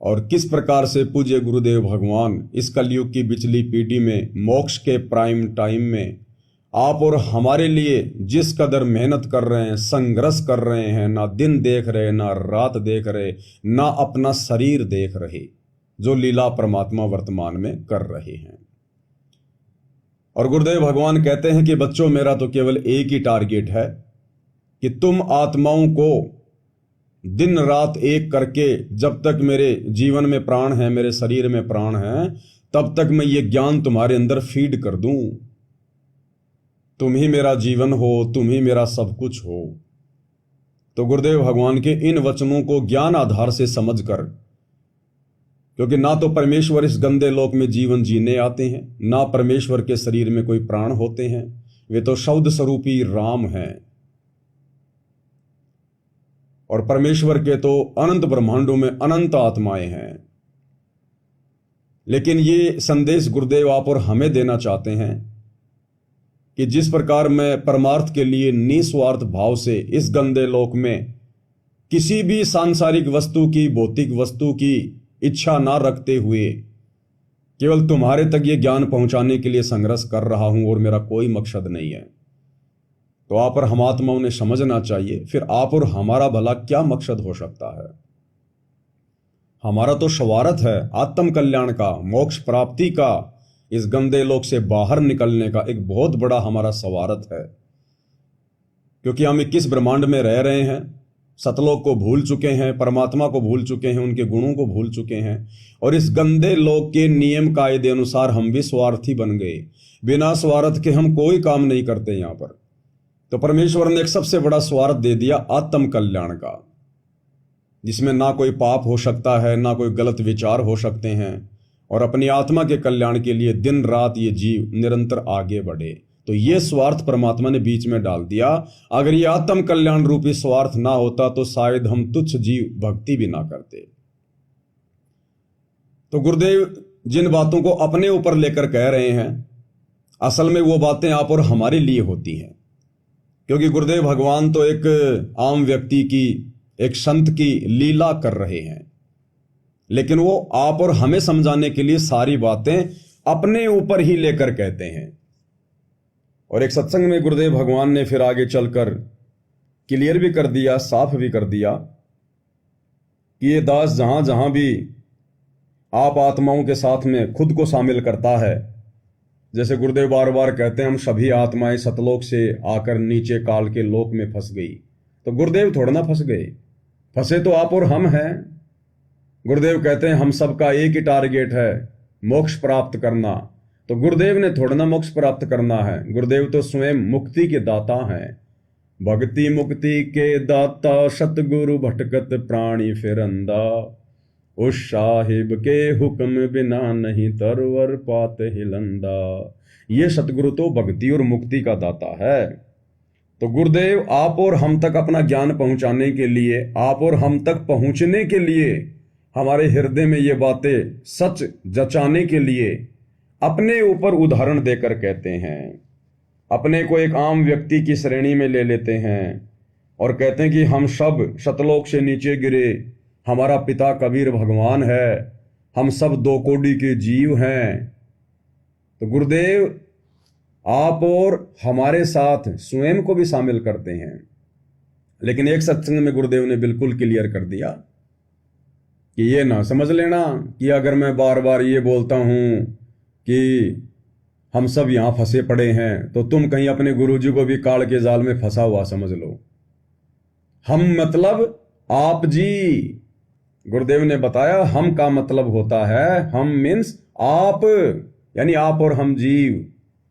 और किस प्रकार से पूज्य गुरुदेव भगवान इस कलयुग की बिचली पीढ़ी में मोक्ष के प्राइम टाइम में आप और हमारे लिए जिस कदर मेहनत कर रहे हैं, संघर्ष कर रहे हैं, ना दिन देख रहे, ना रात देख रहे, ना अपना शरीर देख रहे, जो लीला परमात्मा वर्तमान में कर रहे हैं। और गुरुदेव भगवान कहते हैं कि बच्चों, मेरा तो केवल एक ही टारगेट है कि तुम आत्माओं को दिन रात एक करके, जब तक मेरे जीवन में प्राण है, मेरे शरीर में प्राण है, तब तक मैं ये ज्ञान तुम्हारे अंदर फीड कर दूं। तुम ही मेरा जीवन हो, तुम ही मेरा सब कुछ हो। तो गुरुदेव भगवान के इन वचनों को ज्ञान आधार से समझकर, क्योंकि ना तो परमेश्वर इस गंदे लोक में जीवन जीने आते हैं, ना परमेश्वर के शरीर में कोई प्राण होते हैं, वे तो शब्द स्वरूपी राम हैं। और परमेश्वर के तो अनंत ब्रह्मांडों में अनंत आत्माएं हैं। लेकिन ये संदेश गुरुदेव आप और हमें देना चाहते हैं कि जिस प्रकार मैं परमार्थ के लिए निस्वार्थ भाव से इस गंदे लोक में किसी भी सांसारिक वस्तु की, भौतिक वस्तु की इच्छा ना रखते हुए केवल तुम्हारे तक ये ज्ञान पहुंचाने के लिए संघर्ष कर रहा हूं और मेरा कोई मकसद नहीं है, तो आप और हम आत्माओं ने समझना चाहिए फिर आप और हमारा भला क्या मकसद हो सकता है। हमारा तो स्वार्थ है आत्म कल्याण का, मोक्ष प्राप्ति का, इस गंदे लोक से बाहर निकलने का एक बहुत बड़ा हमारा स्वार्थ है। क्योंकि हम 21 ब्रह्मांड में रह रहे हैं, सतलोक को भूल चुके हैं, परमात्मा को भूल चुके हैं, उनके गुणों को भूल चुके हैं, और इस गंदे लोक के नियम कायदे अनुसार हम भी स्वार्थी बन गए। बिना स्वार्थ के हम कोई काम नहीं करते यहां पर। तो परमेश्वर ने एक सबसे बड़ा स्वार्थ दे दिया आत्म कल्याण का, जिसमें ना कोई पाप हो सकता है, ना कोई गलत विचार हो सकते हैं, और अपनी आत्मा के कल्याण के लिए दिन रात ये जीव निरंतर आगे बढ़े। तो ये स्वार्थ परमात्मा ने बीच में डाल दिया। अगर ये आत्म कल्याण रूपी स्वार्थ ना होता तो शायद हम तुच्छ जीव भक्ति भी ना करते। तो गुरुदेव जिन बातों को अपने ऊपर लेकर कह रहे हैं, असल में वो बातें आप और हमारे लिए होती हैं। क्योंकि गुरुदेव भगवान तो एक आम व्यक्ति की, एक संत की लीला कर रहे हैं, लेकिन वो आप और हमें समझाने के लिए सारी बातें अपने ऊपर ही लेकर कहते हैं। और एक सत्संग में गुरुदेव भगवान ने फिर आगे चलकर क्लियर भी कर दिया, साफ भी कर दिया कि ये दास जहां जहां भी आप आत्माओं के साथ में खुद को शामिल करता है, जैसे गुरुदेव बार बार कहते हैं हम सभी आत्माएं सतलोक से आकर नीचे काल के लोक में फंस गई, तो गुरुदेव थोड़ा ना फंस गए, फंसे तो आप और हम हैं। गुरुदेव कहते हैं हम सबका एक ही टारगेट है, मोक्ष प्राप्त करना। तो गुरुदेव ने थोड़ा ना मोक्ष प्राप्त करना है, गुरुदेव तो स्वयं मुक्ति के दाता हैं। भक्ति मुक्ति के दाता सतगुरु भटकत प्राणी फिरंदा, उस साहिब के हुक्म बिना नहीं तरवर पात हिलंदा। ये सतगुरु तो भक्ति और मुक्ति का दाता है। तो गुरुदेव आप और हम तक अपना ज्ञान पहुंचाने के लिए, आप और हम तक पहुंचने के लिए, हमारे हृदय में ये बातें सच जचाने के लिए अपने ऊपर उदाहरण देकर कहते हैं। अपने को एक आम व्यक्ति की श्रेणी में ले लेते हैं और कहते हैं कि हम सब सतलोक से नीचे गिरे, हमारा पिता कबीर भगवान है, हम सब 2 कोटि के जीव हैं। तो गुरुदेव आप और हमारे साथ स्वयं को भी शामिल करते हैं। लेकिन एक सत्संग में गुरुदेव ने बिल्कुल क्लियर कर दिया कि ये ना समझ लेना कि अगर मैं बार बार ये बोलता हूं कि हम सब यहां फंसे पड़े हैं तो तुम कहीं अपने गुरुजी को भी काल के जाल में फंसा हुआ समझ लो। हम मतलब आप जी। गुरुदेव ने बताया हम का मतलब होता है, हम मीन्स आप, यानी आप और हम जीव।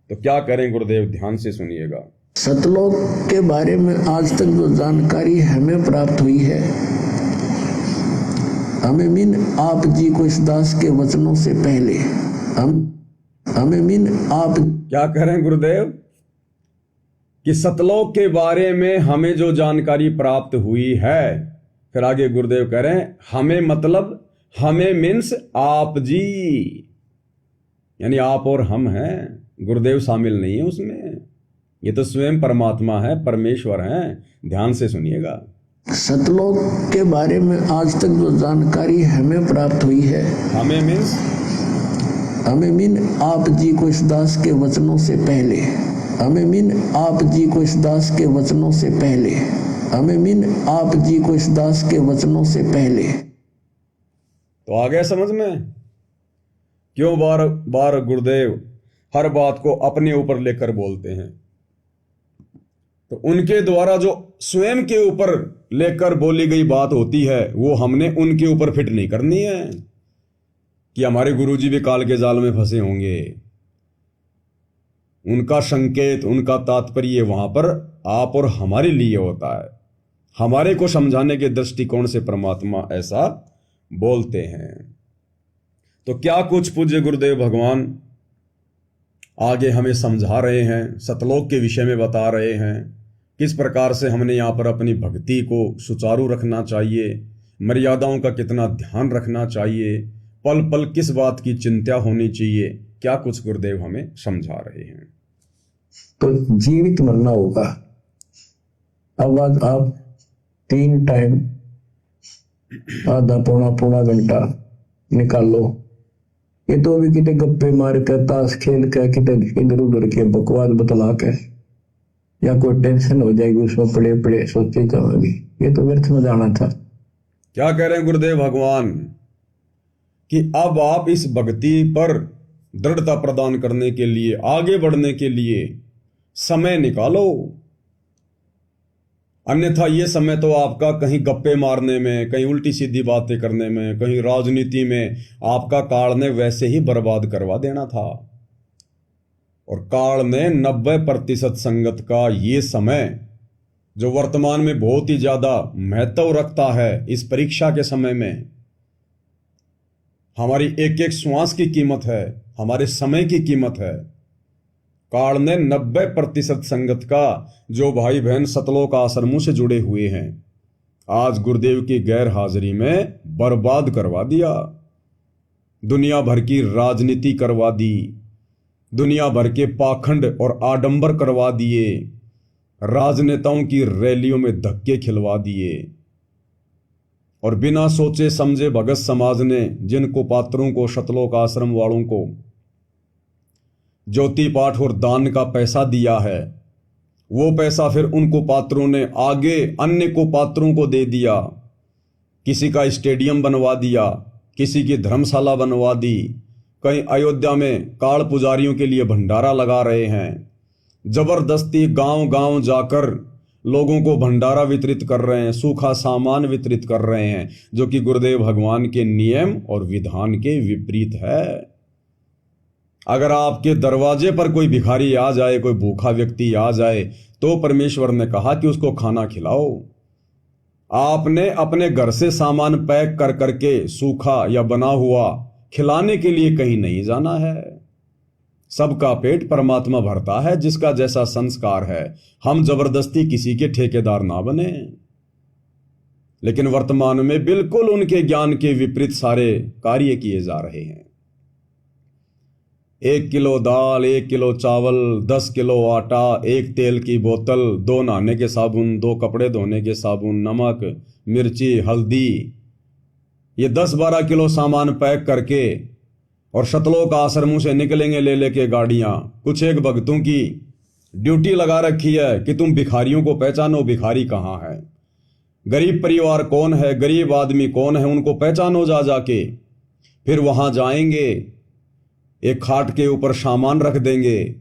तो क्या करें गुरुदेव, ध्यान से सुनिएगा। सतलोक के बारे में आज तक जो जानकारी हमें प्राप्त हुई है, हमें मीन आप जी को इस दास के वचनों से पहले हमें मीन आप क्या करें गुरुदेव कि सतलोक के बारे में हमें जो जानकारी प्राप्त हुई है, फिर आगे गुरुदेव कह रहे हैं हमें मतलब हमें मीन्स आप जी, यानी आप और हम हैं, गुरुदेव शामिल नहीं है उसमें। ये तो स्वयं परमात्मा है, परमेश्वर हैं। ध्यान से सुनिएगा। सतलोक के बारे में आज तक जो जानकारी हमें प्राप्त हुई है, हमें मीन्स हमें मीन आप जी को इस दास के वचनों से पहले, हमें मीन आप जी को इस दास के वचनों से पहले, हमें मीन आप जी को इस दास के वचनों से पहले। तो आ गया समझ में क्यों बार बार गुरुदेव हर बात को अपने ऊपर लेकर बोलते हैं। तो उनके द्वारा जो स्वयं के ऊपर लेकर बोली गई बात होती है वो हमने उनके ऊपर फिट नहीं करनी है कि हमारे गुरुजी भी काल के जाल में फंसे होंगे। उनका संकेत, उनका तात्पर्य वहां पर आप और हमारे लिए होता है, हमारे को समझाने के दृष्टिकोण से परमात्मा ऐसा बोलते हैं। तो क्या कुछ पूज्य गुरुदेव भगवान आगे हमें समझा रहे हैं, सतलोक के विषय में बता रहे हैं, किस प्रकार से हमने यहाँ पर अपनी भक्ति को सुचारू रखना चाहिए, मर्यादाओं का कितना ध्यान रखना चाहिए, पल पल किस बात की चिंता होनी चाहिए, क्या कुछ गुरुदेव हमें समझा रहे हैं। तो जीवित मरना होगा। अब आज आप 3 टाइम आधा पौना घंटा निकालो। ये तो अभी कितने गप्पे मार कर, ताश खेल कर, कितने इधर उधर के बकवास बतला कर, या कोई टेंशन हो जाएगी उसमें पड़े पड़े सोचते जाओगे, ये तो व्यर्थ में जाना था। क्या कह रहे हैं गुरुदेव भगवान कि अब आप इस भक्ति पर दृढ़ता प्रदान करने के लिए, आगे बढ़ने के लिए समय निकालो, अन्यथा ये समय तो आपका कहीं गप्पे मारने में, कहीं उल्टी सीधी बातें करने में, कहीं राजनीति में आपका काल ने वैसे ही बर्बाद करवा देना था। और काल ने 90% संगत का ये समय जो वर्तमान में बहुत ही ज्यादा महत्व रखता है, इस परीक्षा के समय में हमारी एक एक श्वास की कीमत है, हमारे समय की कीमत है। काल ने 90% संगत का जो भाई बहन सतलोक आश्रमों से जुड़े हुए हैं आज गुरुदेव की गैर हाजिरी में बर्बाद करवा दिया। दुनिया भर की राजनीति करवा दी, दुनिया भर के पाखंड और आडंबर करवा दिए, राजनेताओं की रैलियों में धक्के खिलवा दिए, और बिना सोचे समझे भगत समाज ने जिनको पात्रों को, सतलोक आश्रम वालों को ज्योति पाठ और दान का पैसा दिया है, वो पैसा फिर उनको पात्रों ने आगे अन्य को पात्रों को दे दिया। किसी का स्टेडियम बनवा दिया, किसी की धर्मशाला बनवा दी, कहीं अयोध्या में काल पुजारियों के लिए भंडारा लगा रहे हैं, जबरदस्ती गांव गांव जाकर लोगों को भंडारा वितरित कर रहे हैं, सूखा सामान वितरित कर रहे हैं, जो कि गुरुदेव भगवान के नियम और विधान के विपरीत है। अगर आपके दरवाजे पर कोई भिखारी आ जाए, कोई भूखा व्यक्ति आ जाए, तो परमेश्वर ने कहा कि उसको खाना खिलाओ। आपने अपने घर से सामान पैक कर करके सूखा या बना हुआ खिलाने के लिए कहीं नहीं जाना है। सबका पेट परमात्मा भरता है, जिसका जैसा संस्कार है। हम जबरदस्ती किसी के ठेकेदार ना बने। लेकिन वर्तमान में बिल्कुल उनके ज्ञान के विपरीत सारे कार्य किए जा रहे हैं। 1 किलो दाल, 1 किलो चावल, 10 किलो आटा, 1 तेल की बोतल, 2 नहाने के साबुन, 2 कपड़े धोने के साबुन, नमक, मिर्ची, हल्दी, ये 10-12 किलो सामान पैक करके और सतलोक आश्रमों से निकलेंगे ले लेके गाड़ियां। कुछ एक भक्तों की ड्यूटी लगा रखी है कि तुम भिखारियों को पहचानो, भिखारी कहाँ है, गरीब परिवार कौन है, गरीब आदमी कौन है, उनको पहचानो जा जाके। फिर वहां जाएंगे, एक खाट के ऊपर सामान रख देंगे,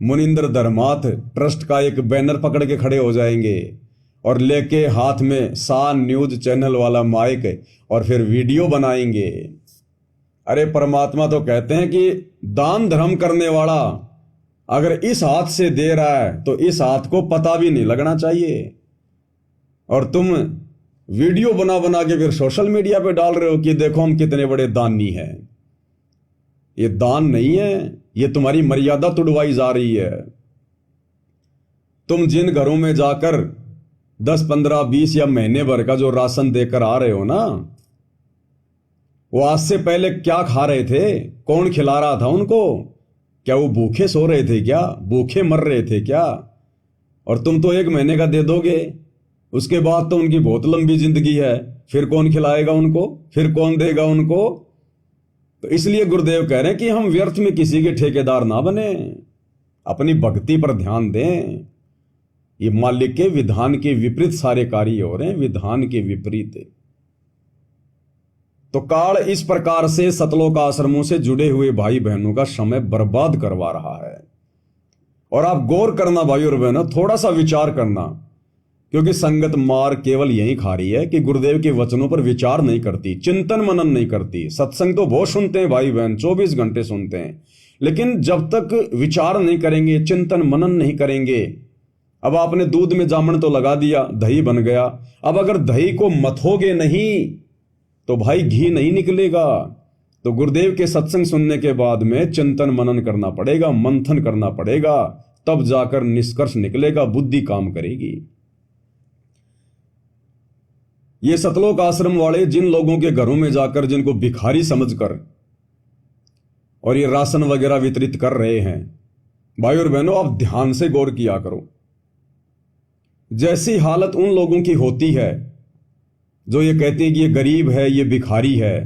मुनिंद्र धर्मार्थ ट्रस्ट का एक बैनर पकड़ के खड़े हो जाएंगे और लेके हाथ में सान न्यूज चैनल वाला माइक, और फिर वीडियो बनाएंगे। अरे परमात्मा तो कहते हैं कि दान धर्म करने वाला अगर इस हाथ से दे रहा है तो इस हाथ को पता भी नहीं लगना चाहिए, और तुम वीडियो बना बना के फिर सोशल मीडिया पे डाल रहे हो कि देखो हम कितने बड़े दानी हैं। ये दान नहीं है, ये तुम्हारी मर्यादा तुड़वाई जा रही है। तुम जिन घरों में जाकर 10, 15, 20 या महीने भर का जो राशन देकर आ रहे हो ना, वो आज से पहले क्या खा रहे थे, कौन खिला रहा था उनको? क्या वो भूखे सो रहे थे क्या, भूखे मर रहे थे क्या? और तुम तो 1 महीने का दे दोगे, उसके बाद तो उनकी बहुत लंबी जिंदगी है, फिर कौन खिलाएगा उनको, फिर कौन देगा उनको। तो इसलिए गुरुदेव कह रहे हैं कि हम व्यर्थ में किसी के ठेकेदार ना बने, अपनी भक्ति पर ध्यान दें। ये मालिक के विधान के विपरीत सारे कार्य हो रहे हैं, विधान के विपरीत। तो काल इस प्रकार से सतलोक आश्रमों से जुड़े हुए भाई बहनों का समय बर्बाद करवा रहा है। और आप गौर करना भाई और बहनों, थोड़ा सा विचार करना, क्योंकि संगत मार केवल यही खा रही है कि गुरुदेव के वचनों पर विचार नहीं करती, चिंतन मनन नहीं करती। सत्संग तो बहुत सुनते हैं भाई बहन, 24 घंटे सुनते हैं, लेकिन जब तक विचार नहीं करेंगे, चिंतन मनन नहीं करेंगे। अब आपने दूध में जामन तो लगा दिया, दही बन गया। अब अगर दही को मथोगे नहीं तो भाई घी नहीं निकलेगा। तो गुरुदेव के सत्संग सुनने के बाद में चिंतन मनन करना पड़ेगा, मंथन करना पड़ेगा, तब जाकर निष्कर्ष निकलेगा, बुद्धि काम करेगी। ये सतलोक आश्रम वाले जिन लोगों के घरों में जाकर जिनको भिखारी समझकर और ये राशन वगैरह वितरित कर रहे हैं, भाई और बहनों आप ध्यान से गौर किया करो। जैसी हालत उन लोगों की होती है जो ये कहते हैं कि ये गरीब है, ये भिखारी है,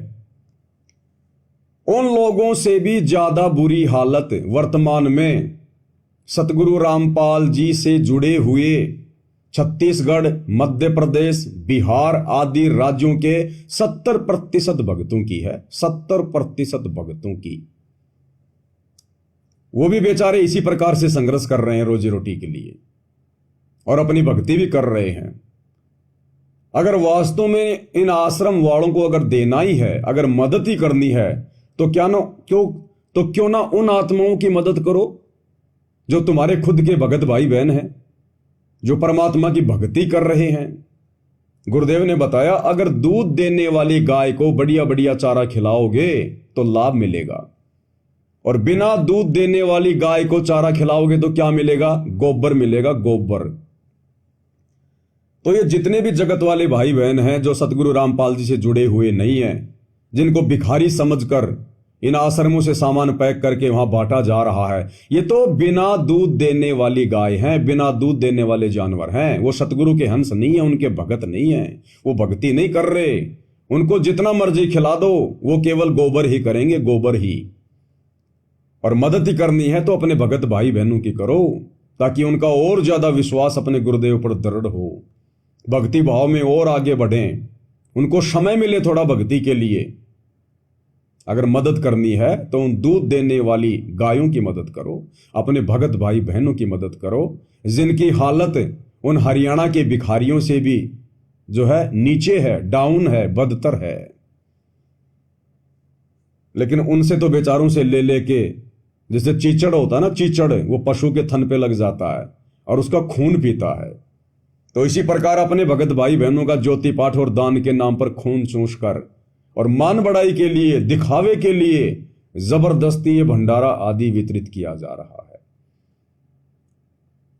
उन लोगों से भी ज्यादा बुरी हालत वर्तमान में सतगुरु रामपाल जी से जुड़े हुए छत्तीसगढ़, मध्य प्रदेश, बिहार आदि राज्यों के 70% भक्तों की है। 70% भक्तों की। वो भी बेचारे इसी प्रकार से संघर्ष कर रहे हैं रोजी रोटी के लिए और अपनी भक्ति भी कर रहे हैं। अगर वास्तव में इन आश्रम वालों को अगर देना ही है, अगर मदद ही करनी है, तो क्यों ना उन आत्माओं की मदद करो जो तुम्हारे खुद के भगत भाई बहन हैं, जो परमात्मा की भक्ति कर रहे हैं। गुरुदेव ने बताया अगर दूध देने वाली गाय को बढ़िया बढ़िया चारा खिलाओगे तो लाभ मिलेगा, और बिना दूध देने वाली गाय को चारा खिलाओगे तो क्या मिलेगा? गोबर मिलेगा, गोबर। तो ये जितने भी जगत वाले भाई बहन हैं जो सतगुरु रामपाल जी से जुड़े हुए नहीं हैं, जिनको भिखारी समझकर इन आश्रमों से सामान पैक करके वहां बांटा जा रहा है, ये तो बिना दूध देने वाली गाय हैं, बिना दूध देने वाले जानवर हैं। वो सतगुरु के हंस नहीं है, उनके भगत नहीं है, वो भक्ति नहीं कर रहे। उनको जितना मर्जी खिला दो वो केवल गोबर ही करेंगे, गोबर ही। और मदद ही करनी है तो अपने भगत भाई बहनों की करो, ताकि उनका और ज्यादा विश्वास अपने गुरुदेव पर दृढ़ हो, भक्ति भाव में और आगे बढ़ें, उनको समय मिले थोड़ा भक्ति के लिए। अगर मदद करनी है तो उन दूध देने वाली गायों की मदद करो, अपने भगत भाई बहनों की मदद करो, जिनकी हालत उन हरियाणा के भिखारियों से भी जो है नीचे है, डाउन है, बदतर है। लेकिन उनसे तो बेचारों से ले लेके, जैसे चीचड़ होता है ना, चीचड़ वो पशु के थन पे लग जाता है और उसका खून पीता है, तो इसी प्रकार अपने भगत भाई बहनों का ज्योति पाठ और दान के नाम पर खून चूस कर और मान बढ़ाई के लिए, दिखावे के लिए जबरदस्ती ये भंडारा आदि वितरित किया जा रहा है।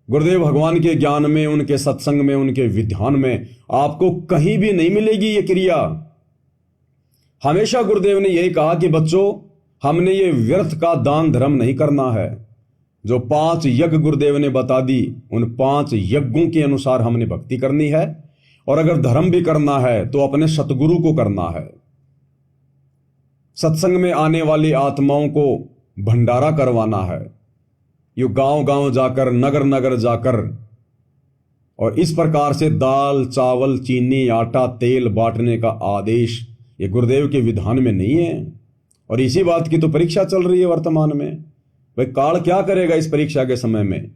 गुरुदेव भगवान के ज्ञान में, उनके सत्संग में, उनके विधान में आपको कहीं भी नहीं मिलेगी ये क्रिया। हमेशा गुरुदेव ने यही कहा कि बच्चों, हमने ये व्यर्थ का दान धर्म नहीं करना है। जो 5 यज्ञ गुरुदेव ने बता दी, उन 5 यज्ञों के अनुसार हमने भक्ति करनी है, और अगर धर्म भी करना है तो अपने सतगुरु को करना है। सत्संग में आने वाली आत्माओं को भंडारा करवाना है, यो गांव गांव जाकर, नगर नगर जाकर, और इस प्रकार से दाल, चावल, चीनी, आटा, तेल बांटने का आदेश ये गुरुदेव के विधान में नहीं है। और इसी बात की तो परीक्षा चल रही है वर्तमान में। भाई काल क्या करेगा इस परीक्षा के समय में?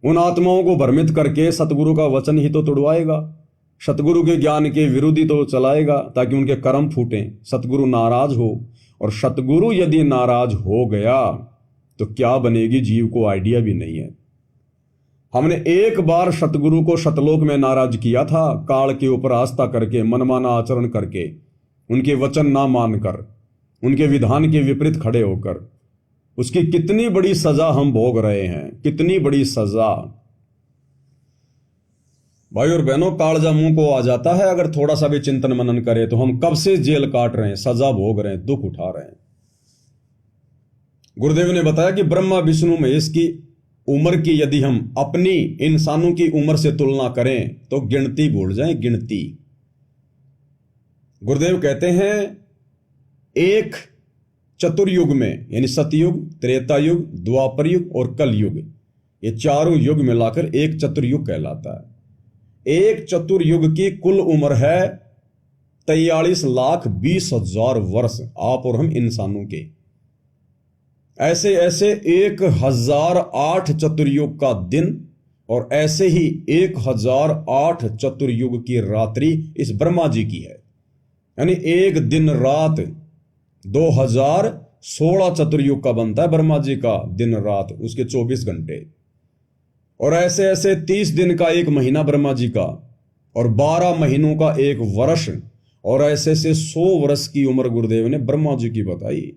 उन आत्माओं को भ्रमित करके सतगुरु का वचन ही तो तुड़वाएगा, सतगुरु के ज्ञान के विरोधी तो चलाएगा, ताकि उनके कर्म फूटें, सतगुरु नाराज हो। और सतगुरु यदि नाराज हो गया तो क्या बनेगी जीव को आइडिया भी नहीं है। हमने एक बार सतगुरु को सतलोक में नाराज किया था, काल के ऊपर आस्था करके, मनमाना आचरण करके, उनके वचन ना मानकर, उनके विधान के विपरीत खड़े होकर। उसकी कितनी बड़ी सजा हम भोग रहे हैं, कितनी बड़ी सजा। भाई और बहनों, कालजा मुंह को आ जाता है अगर थोड़ा सा भी चिंतन मनन करे तो हम कब से जेल काट रहे हैं, सजा भोग रहे हैं, दुख उठा रहे हैं। गुरुदेव ने बताया कि ब्रह्मा विष्णु महेश की उम्र की यदि हम अपनी इंसानों की उम्र से तुलना करें तो गिनती भूल जाएं, गिनती। गुरुदेव कहते हैं एक चतुर्युग में, यानी सतयुग, त्रेता युग, द्वापर युग और कल युग, ये चारों युग मिलाकर एक चतुर्युग कहलाता है। एक चतुर्युग की कुल उम्र है 43,20,000 वर्ष, आप और हम इंसानों के। ऐसे ऐसे 1008 चतुर्युग का दिन और ऐसे ही 1008 चतुर्युग की रात्रि इस ब्रह्मा जी की है। यानी एक दिन रात 2016 चतुर्युग का बनता है ब्रह्मा जी का दिन रात, उसके 24 घंटे। और ऐसे ऐसे 30 दिन का एक महीना ब्रह्मा जी का, और 12 महीनों का एक वर्ष, और ऐसे ऐसे 100 वर्ष की उम्र गुरुदेव ने ब्रह्मा जी की बताई।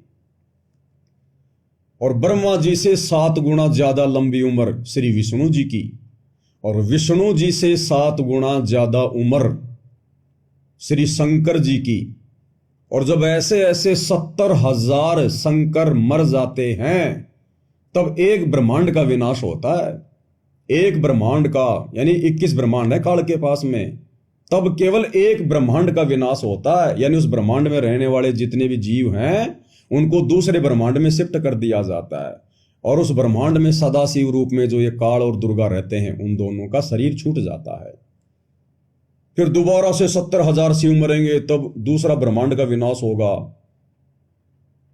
और ब्रह्मा जी से 7 गुना ज्यादा लंबी उम्र श्री विष्णु जी की, और विष्णु जी से 7 गुना ज्यादा उम्र श्री शंकर जी की। और जब ऐसे ऐसे 70,000 शंकर मर जाते हैं तब एक ब्रह्मांड का विनाश होता है। एक ब्रह्मांड का, यानी 21 ब्रह्मांड है काल के पास में, तब केवल एक ब्रह्मांड का विनाश होता है। यानी उस ब्रह्मांड में रहने वाले जितने भी जीव हैं उनको दूसरे ब्रह्मांड में शिफ्ट कर दिया जाता है। और उस ब्रह्मांड में सदाशिव रूप में जो ये काल और दुर्गा रहते हैं उन दोनों का शरीर छूट जाता है। फिर दोबारा से 70,000 शिव मरेंगे, तब दूसरा ब्रह्मांड का विनाश होगा।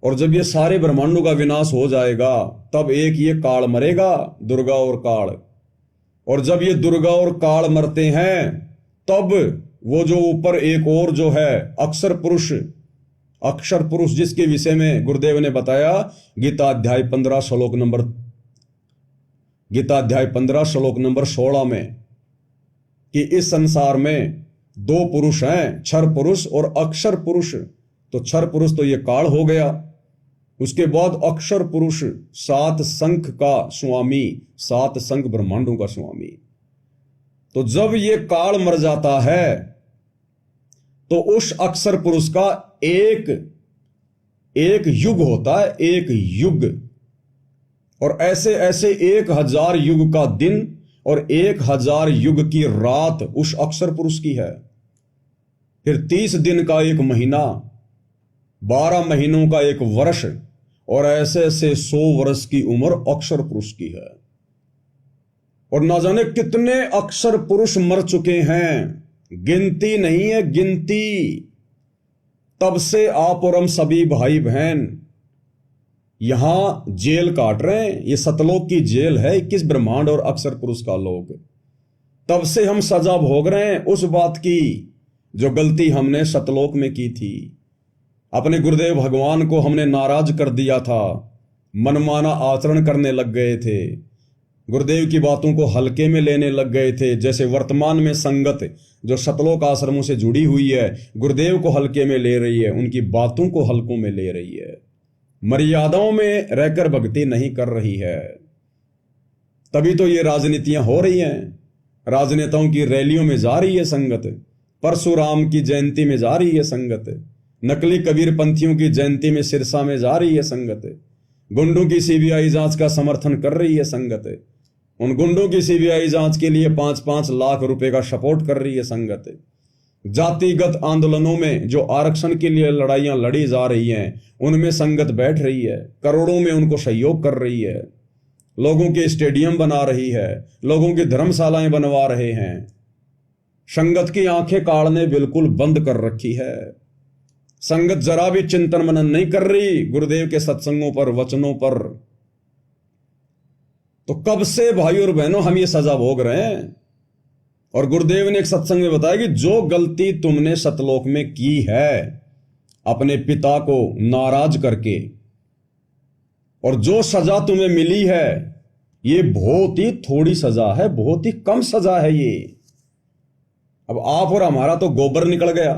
और जब ये सारे ब्रह्मांडों का विनाश हो जाएगा तब एक ये काल मरेगा, दुर्गा और काल। और जब ये दुर्गा और काल मरते हैं तब वो जो ऊपर एक और जो है अक्षर पुरुष, अक्षर पुरुष जिसके विषय में गुरुदेव ने बताया गीता अध्याय 15 श्लोक नंबर 16 में, कि इस संसार में 2 पुरुष हैं, क्षर पुरुष और अक्षर पुरुष। तो क्षर पुरुष तो ये काल हो गया, उसके बाद अक्षर पुरुष 7 शंख का स्वामी, 7 शंख ब्रह्मांडों का स्वामी। तो जब ये काल मर जाता है तो उस अक्षर पुरुष का एक युग होता है, एक युग। और ऐसे ऐसे 1000 युग का दिन और 1000 युग की रात उस अक्षर पुरुष की है। फिर 30 दिन का एक महीना, 12 महीनों का एक वर्ष, और ऐसे ऐसे 100 वर्ष की उम्र अक्षर पुरुष की है। और ना जाने कितने अक्षर पुरुष मर चुके हैं, गिनती नहीं है, गिनती। तब से आप और हम सभी भाई बहन यहां जेल काट रहे हैं। ये सतलोक की जेल है, 21 ब्रह्मांड और अक्षर पुरुष का लोक। तब से हम सजा भोग रहे हैं उस बात की जो गलती हमने सतलोक में की थी। अपने गुरुदेव भगवान को हमने नाराज कर दिया था, मनमाना आचरण करने लग गए थे, गुरुदेव की बातों को हल्के में लेने लग गए थे। जैसे वर्तमान में संगत जो सतलोक आश्रमों से जुड़ी हुई है गुरुदेव को हल्के में ले रही है, उनकी बातों को हल्कों में ले रही है, मर्यादाओं में रहकर भक्ति नहीं कर रही है। तभी तो ये राजनीतियां हो रही हैं, राजनेताओं की रैलियों में जा रही है संगत, परशुराम की जयंती में जा रही है संगत, नकली कबीर पंथियों की जयंती में सिरसा में जा रही है संगत, गुंडों की सीबीआई जांच का समर्थन कर रही है संगत, उन गुंडों की सीबीआई जांच के लिए 5-5 लाख रुपए का सपोर्ट कर रही है संगत। जातिगत आंदोलनों में जो आरक्षण के लिए लड़ाइयां लड़ी जा रही हैं उनमें संगत बैठ रही है, करोड़ों में उनको सहयोग कर रही है, लोगों के स्टेडियम बना रही है, लोगों की धर्मशालाएं बनवा रहे हैं। संगत की आंखें काढ़ने बिल्कुल बंद कर रखी है। संगत जरा भी चिंतन मनन नहीं कर रही गुरुदेव के सत्संगों पर, वचनों पर। तो कब से भाई और बहनों हम ये सजा भोग रहे हैं। और गुरुदेव ने एक सत्संग में बताया कि जो गलती तुमने सतलोक में की है अपने पिता को नाराज करके, और जो सजा तुम्हें मिली है ये बहुत ही थोड़ी सजा है, बहुत ही कम सजा है ये। अब आप और हमारा तो गोबर निकल गया।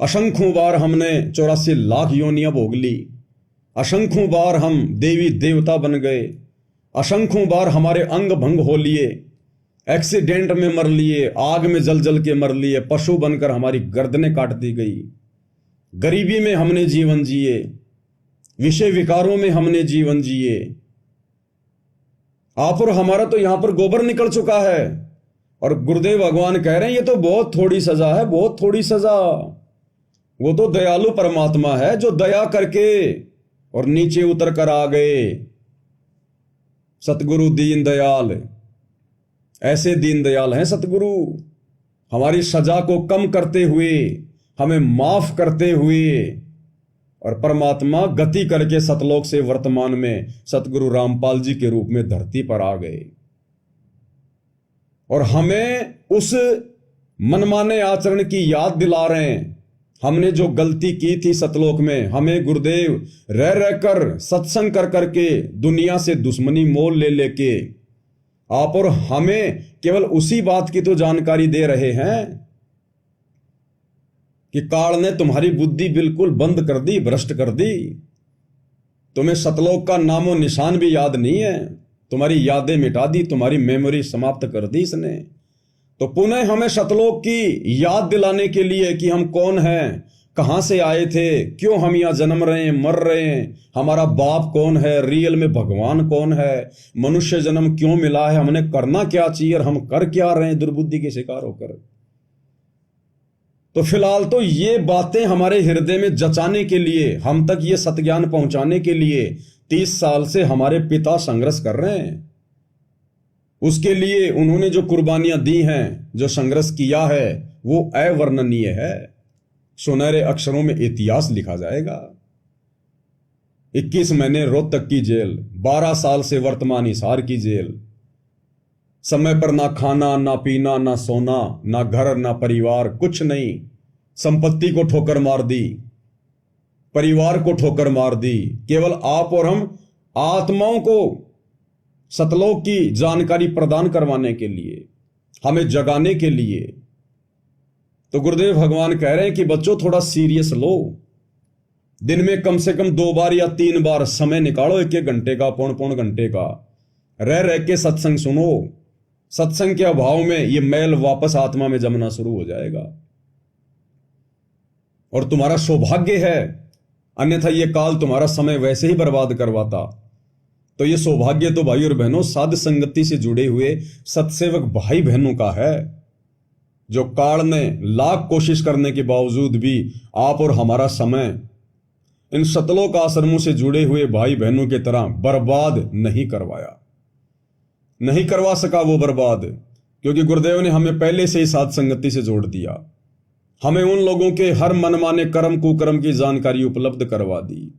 असंख्यों बार हमने 84 लाख योनियां भोग ली, असंख्यों बार हम देवी देवता बन गए, असंख्यों बार हमारे अंग भंग हो लिए, एक्सीडेंट में मर लिए, आग में जल जल के मर लिए, पशु बनकर हमारी गर्दनें काट दी गई, गरीबी में हमने जीवन जिए, विषय विकारों में हमने जीवन जिए। आप और हमारा तो यहां पर गोबर निकल चुका है, और गुरुदेव भगवान कह रहे हैं ये तो बहुत थोड़ी सजा है, बहुत थोड़ी सजा। वो तो दयालु परमात्मा है जो दया करके और नीचे उतर कर आ गए। सतगुरु दीन दयाल, ऐसे दीन दयाल हैं सतगुरु, हमारी सजा को कम करते हुए, हमें माफ करते हुए, और परमात्मा गति करके सतलोक से वर्तमान में सतगुरु रामपाल जी के रूप में धरती पर आ गए, और हमें उस मनमाने आचरण की याद दिला रहे हैं। हमने जो गलती की थी सतलोक में, हमें गुरुदेव रह रहकर सत्संग कर करके दुनिया से दुश्मनी मोल ले लेके आप और हमें केवल उसी बात की तो जानकारी दे रहे हैं कि काल ने तुम्हारी बुद्धि बिल्कुल बंद कर दी, भ्रष्ट कर दी। तुम्हें सतलोक का नामो निशान भी याद नहीं है, तुम्हारी यादें मिटा दी, तुम्हारी मेमोरी समाप्त कर दी इसने। तो पुनः हमें सतलोक की याद दिलाने के लिए कि हम कौन हैं, कहां से आए थे, क्यों हम यहां जन्म रहे हैं, मर रहे हैं, हमारा बाप कौन है, रियल में भगवान कौन है, मनुष्य जन्म क्यों मिला है, हमने करना क्या चाहिए और हम कर क्या रहे हैं दुर्बुद्धि के शिकार होकर। तो फिलहाल तो ये बातें हमारे हृदय में जचाने के लिए, हम तक ये सत्ज्ञान पहुंचाने के लिए 30 साल से हमारे पिता संघर्ष कर रहे हैं। उसके लिए उन्होंने जो कुर्बानियां दी हैं, जो संघर्ष किया है, वो अवर्णनीय है। सुनहरे अक्षरों में इतिहास लिखा जाएगा। 21 महीने रोहतक की जेल, 12 साल से वर्तमान हिसार की जेल, समय पर ना खाना ना पीना ना सोना, ना घर ना परिवार, कुछ नहीं। संपत्ति को ठोकर मार दी, परिवार को ठोकर मार दी, केवल आप और हम आत्माओं को सतलोक की जानकारी प्रदान करवाने के लिए, हमें जगाने के लिए। तो गुरुदेव भगवान कह रहे हैं कि बच्चों थोड़ा सीरियस लो, दिन में कम से कम 2 बार या 3 बार समय निकालो, 1-1 घंटे का, पौन घंटे का, रह रह के सत्संग सुनो। सत्संग के अभाव में ये मैल वापस आत्मा में जमना शुरू हो जाएगा, और तुम्हारा सौभाग्य है, अन्यथा ये काल तुम्हारा समय वैसे ही बर्बाद करवाता। तो ये सौभाग्य तो भाई और बहनों साध संगति से जुड़े हुए सत्सेवक भाई बहनों का है, जो काल ने लाख कोशिश करने के बावजूद भी आप और हमारा समय इन सतलोक आश्रमों से जुड़े हुए भाई बहनों की तरह बर्बाद नहीं करवाया, नहीं करवा सका वो बर्बाद, क्योंकि गुरुदेव ने हमें पहले से ही साध संगति से जोड़ दिया। हमें उन लोगों के हर मनमाने कर्म कुकर्म की जानकारी उपलब्ध करवा दी।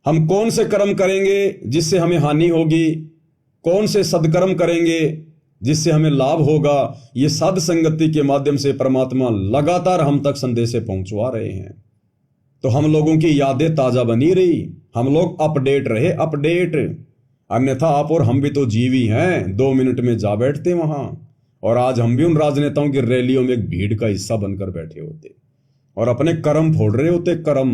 हम कौन से कर्म करेंगे जिससे हमें हानि होगी, कौन से सदकर्म करेंगे जिससे हमें लाभ होगा, ये साध संगति के माध्यम से परमात्मा लगातार हम तक संदेश पहुंचवा रहे हैं। तो हम लोगों की यादें ताजा बनी रही, हम लोग अपडेट रहे, अपडेट। अन्यथा आप और हम भी तो जीवी हैं, 2 मिनट में जा बैठते वहां, और आज हम भी उन राजनेताओं की रैलियों में एक भीड़ का हिस्सा बनकर बैठे होते और अपने कर्म फोड़ रहे होते, कर्म।